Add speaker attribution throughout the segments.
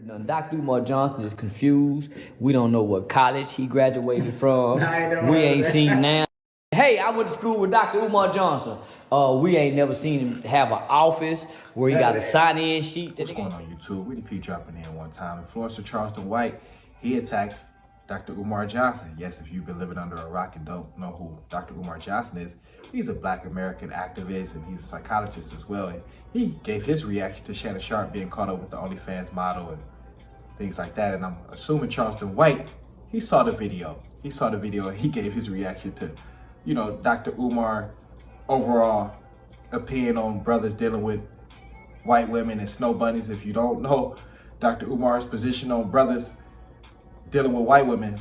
Speaker 1: nothing. Dr. Umar Johnson is confused. We don't know what college he graduated from. We ain't seen now. Hey, I went to school with Dr. Umar Johnson. We ain't never seen him have an office where he got a sign-in sheet.
Speaker 2: What's going on YouTube? WittyP dropping in one time. Influencer Charleston White, he attacks Dr. Umar Johnson. Yes, if you've been living under a rock and don't know who Dr. Umar Johnson is, he's a Black American activist and he's a psychologist as well. And he gave his reaction to Shannon Sharp being caught up with the OnlyFans model and things like that. And I'm assuming Charleston White, he saw the video. He saw the video and he gave his reaction to, you know, Dr. Umar overall opinion on brothers dealing with white women and snow bunnies. If you don't know Dr. Umar's position on brothers dealing with white women,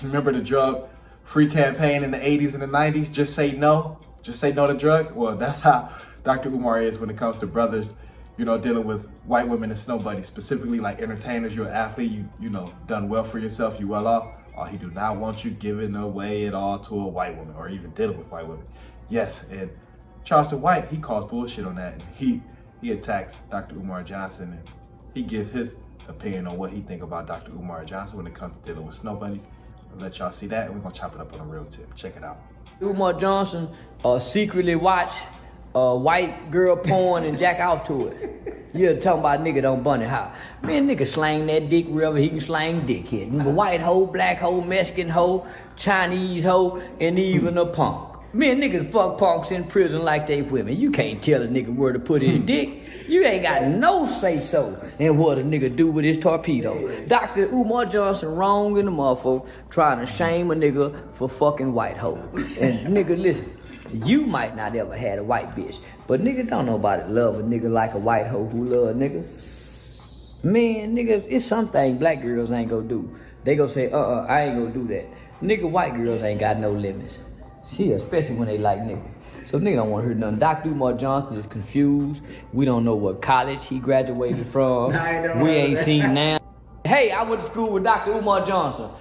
Speaker 2: remember the drug-free campaign in the 80s and the 90s? Just say no to drugs. Well, that's how Dr. Umar is when it comes to brothers, you know, dealing with white women and snow bunnies, specifically like entertainers. You're an athlete, you know, done well for yourself, you well off. He do not want you giving away it all to a white woman or even dealing with white women. Yes, and Charleston White, he calls bullshit on that, and he attacks Dr. Umar Johnson, and he gives his opinion on what he think about Dr. Umar Johnson when it comes to dealing with snow bunnies. I'll let y'all see that, and we're gonna chop it up on a real tip. Check it out.
Speaker 1: Umar Johnson secretly watch white girl porn and jack off to it. You're talking about nigga don't bunny how. Man, nigga slang that dick wherever he can slang dick hit. White hoe, black hoe, Mexican hoe, Chinese hoe, and even a punk. Man, niggas fuck punks in prison like they women. You can't tell a nigga where to put his dick. You ain't got no say-so in what a nigga do with his torpedo. Dr. Umar Johnson wrong in the motherfucker trying to shame a nigga for fucking white hoe. And nigga, listen, you might not ever had a white bitch, but nigga don't nobody love a nigga like a white hoe who love niggas. Man, nigga, it's something black girls ain't gonna do. They gonna say, I ain't gonna do that. Nigga, white girls ain't got no limits. See, especially when they like niggas. So nigga don't want to hear nothing. Dr. Umar Johnson is confused. We don't know what college he graduated from. We ain't seen now. Hey, I went to school with Dr. Umar Johnson.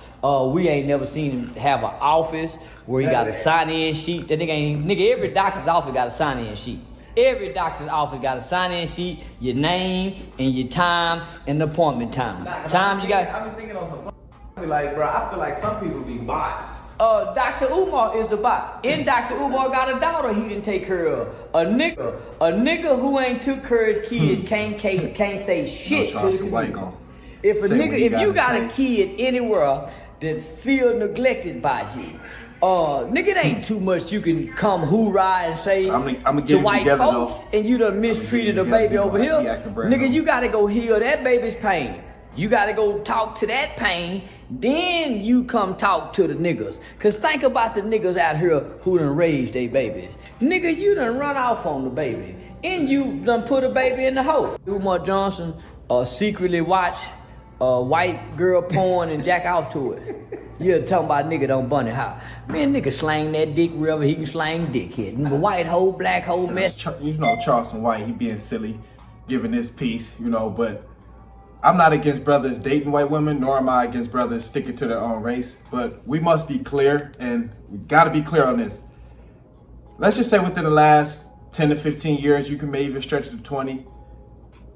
Speaker 1: We ain't never seen him have an office where he got a sign-in sheet. That nigga, every doctor's office got a sign-in sheet. Every doctor's office got a sign-in sheet, your name and your time and the appointment time.
Speaker 3: I've been thinking on some like, bro, I feel like some people be bots.
Speaker 1: Dr. Umar is a bot. And Dr. Umar got a daughter he didn't take care of. A nigga who ain't took care of his kids can't say shit to his kids. If you got a kid anywhere that feel neglected by you, nigga, it ain't too much you can come hoorah and say to white folks, and you done mistreated a baby over here. Nigga, you gotta go heal that baby's pain. You gotta go talk to that pain, then you come talk to the niggas. Cause think about the niggas out here who done raised their babies. Nigga, you done run off on the baby, and you done put a baby in the hole. Umar Johnson secretly watch white girl porn and jack off to it. You're talking about nigga don't bunny how. Man, nigga slang that dick wherever he can slang dick hit. White hoe, black hoe, mess.
Speaker 2: You know, Charleston White, he being silly, giving this piece, you know, but I'm not against brothers dating white women, nor am I against brothers sticking to their own race, but we must be clear, and we gotta be clear on this. Let's just say within the last 10 to 15 years, you can maybe even stretch to 20,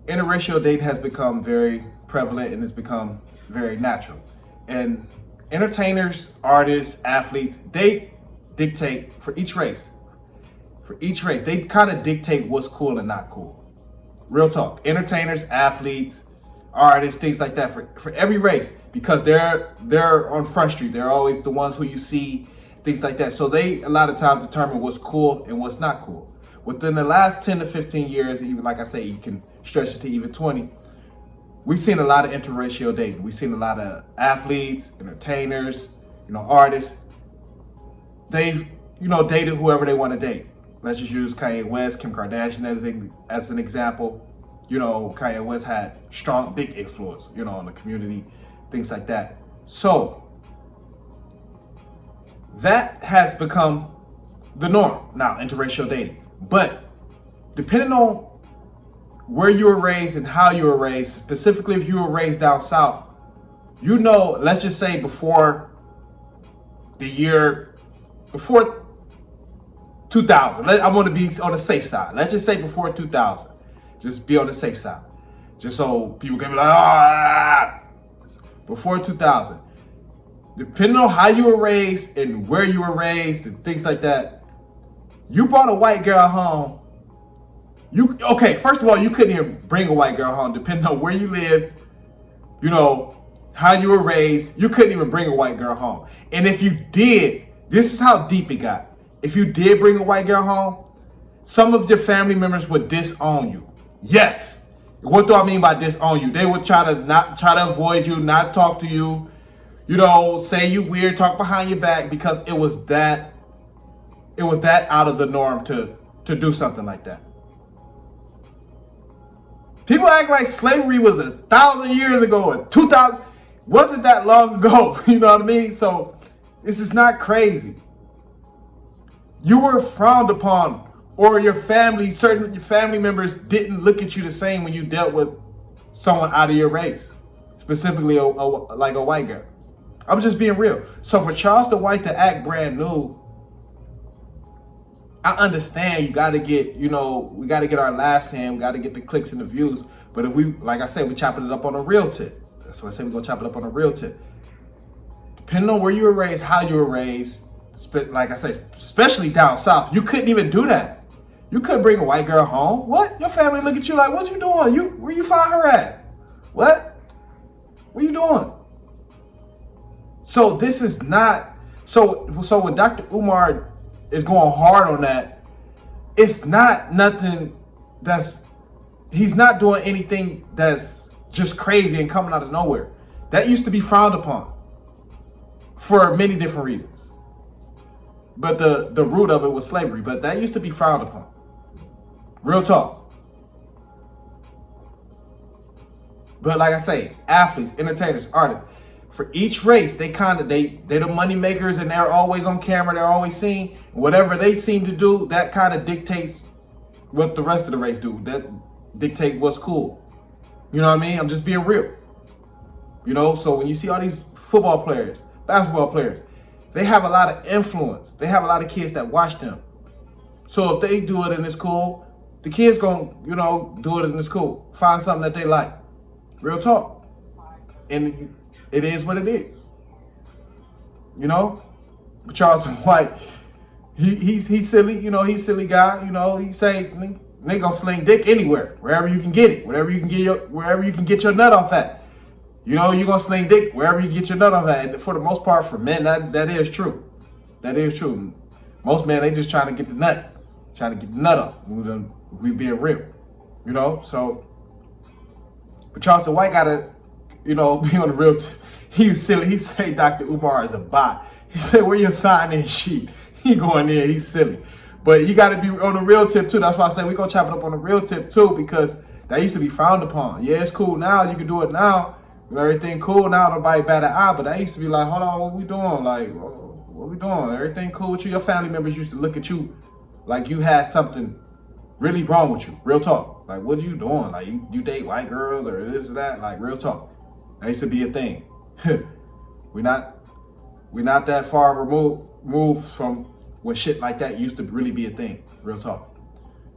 Speaker 2: interracial dating has become very prevalent and it's become very natural. And entertainers, artists, athletes, they dictate for each race. They kind of dictate what's cool and not cool. Real talk. Entertainers, athletes, artists, things like that for every race, because they're on Front Street. They're always the ones who you see, things like that. So they a lot of times determine what's cool and what's not cool. Within the last 10 to 15 years, even like I say, you can stretch it to even 20. We've seen a lot of interracial dating. We've seen a lot of athletes, entertainers, you know, artists. They've, you know, dated whoever they want to date. Let's just use Kanye West, Kim Kardashian as an example. You know, Kanye West had strong, big influence, you know, on the community, things like that. So that has become the norm now, interracial dating. But depending on where you were raised and how you were raised, specifically if you were raised down south, you know, let's just say before 2000. I want to be on the safe side. Let's just say before 2000. Just be on the safe side. Just so people can be like, before 2000, depending on how you were raised and where you were raised and things like that, you brought a white girl home. Okay, first of all, you couldn't even bring a white girl home depending on where you lived, you know, how you were raised. You couldn't even bring a white girl home. And if you did, this is how deep it got. If you did bring a white girl home, some of your family members would disown you. Yes. What do I mean by disown you? They would try to avoid you, not talk to you, you know, say you weird, talk behind your back, because it was that out of the norm to do something like that. People act like slavery was 1,000 years ago or 2,000. Wasn't that long ago? You know what I mean? So this is not crazy. You were frowned upon, or certain family members didn't look at you the same when you dealt with someone out of your race, specifically like a white girl. I'm just being real. So for Charleston White to act brand new, I understand we got to get our laughs in, we got to get the clicks and the views. But if we, like I said, we chopping it up on a real tip. That's why I say we're going to chop it up on a real tip. Depending on where you were raised, how you were raised, like I say, especially down south, you couldn't even do that. You couldn't bring a white girl home. What? Your family look at you like, what you doing? Where you find her at? What? What you doing? So this is not, so when Dr. Umar is going hard on that, it's not nothing he's not doing anything that's just crazy and coming out of nowhere. That used to be frowned upon for many different reasons. But the root of it was slavery, but that used to be frowned upon. Real talk. But like I say, athletes, entertainers, artists, for each race, they're the money makers, and they're always on camera, they're always seen. Whatever they seem to do, that kind of dictates what the rest of the race do. That dictate what's cool. You know what I mean? I'm just being real. You know, so when you see all these football players, basketball players, they have a lot of influence. They have a lot of kids that watch them. So if they do it and it's cool, the kids gonna, do it and it's cool. Find something that they like. Real talk. And it is what it is. You know? But Charleston White, he's silly, he's a silly guy, he say they gonna sling dick anywhere, wherever you can get it, wherever you can get your nut off at. You're gonna sling dick wherever you get your nut off at. And for the most part, for men, that is true. That is true. Most men, they just trying to get the nut. Trying to get the nut up. We being real. So but Charleston White gotta, be on the real he was silly. He say Dr. Umar is a bot. He said, where your sign-in sheet? He going there, he's silly. But you gotta be on the real tip too. That's why I say we gonna chop it up on the real tip too, because that used to be frowned upon. Yeah, it's cool now, you can do it now. Everything cool now, nobody bat an eye, but that used to be like, hold on, what we doing? Like, what we doing? Everything cool with you? Your family members used to look at you like you had something really wrong with you. Real talk. Like, what are you doing? Like, you date white girls or this or that? Like, real talk. That used to be a thing. We're not that far removed from when shit like that used to really be a thing. Real talk.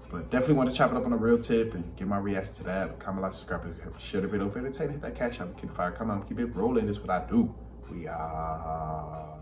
Speaker 2: But definitely want to chop it up on a real tip and get my reaction to that. Comment, like, subscribe, share the video. If entertaining, hit that cash out, keep the fire coming on, keep it rolling. This is what I do. We are.